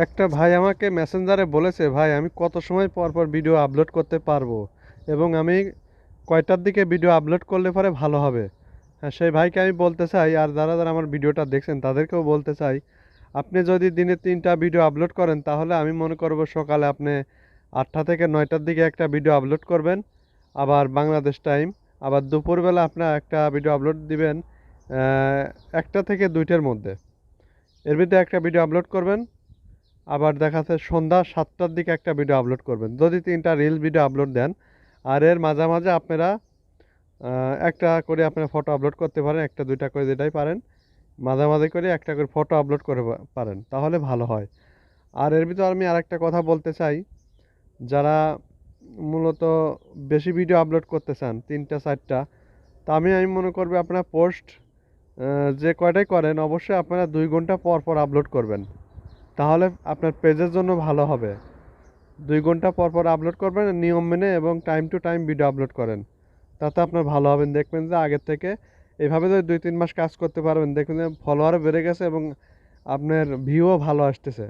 একটা ভাই আমাকে মেসেঞ্জারে বলেছে, ভাই আমি কত সময় পর পর ভিডিও আপলোড করতে পারবো এবং আমি কয়টার দিকে ভিডিও আপলোড করলে পরে ভালো হবে। হ্যাঁ, সেই ভাইকে আমি বলতে চাই, আর যারা যারা আমার ভিডিওটা দেখছেন তাদেরকেও বলতে চাই, আপনি যদি দিনে 3টা ভিডিও আপলোড করেন তাহলে আমি মনে করব সকালে আপনি 8টা থেকে 9টার দিকে একটা ভিডিও আপলোড করবেন, আবার বাংলাদেশ টাইম। আবার দুপুরবেলা আপনার একটা ভিডিও আপলোড দিবেন 1টা থেকে 2টার মধ্যে। এর ভিতরে একটা ভিডিও আপলোড করবেন। আবার দেখা যাচ্ছে সন্ধ্যা 7টার দিকে একটা ভিডিও আপলোড করবেন, যদি 3টা রিল ভিডিও আপলোড দেন। আর এর মাঝে মাঝে আপনারা একটা করে আপনারা ফটো আপলোড করতে পারেন, একটা দুইটা করে যেটাই পারেন, মাঝে মাঝে করে একটা করে ফটো আপলোড করে পারেন, তাহলে ভালো হয়। আর এর ভিতর আমি আরেকটা কথা বলতে চাই, যারা মূলত বেশি ভিডিও আপলোড করতে চান 3টা 4টা, তা আমি মনে করবো আপনারা পোস্ট যে কয়টাই করেন অবশ্যই আপনারা 2 ঘন্টা পর পর আপলোড করবেন, তাহলে আপনার পেজের জন্য ভালো হবে। 2 ঘন্টা পর পর আপলোড করবেন নিয়ম মেনে, এবং time to time video upload করেন, তাতে আপনার ভালো হবেন। দেখবেন যে আগের থেকে এইভাবে যদি 2-3 মাস কাজ করতে পারবেন, দেখবেন যে ফলোয়ারও বেড়ে গেছে এবং আপনার ভিউও ভালো আসতেছে।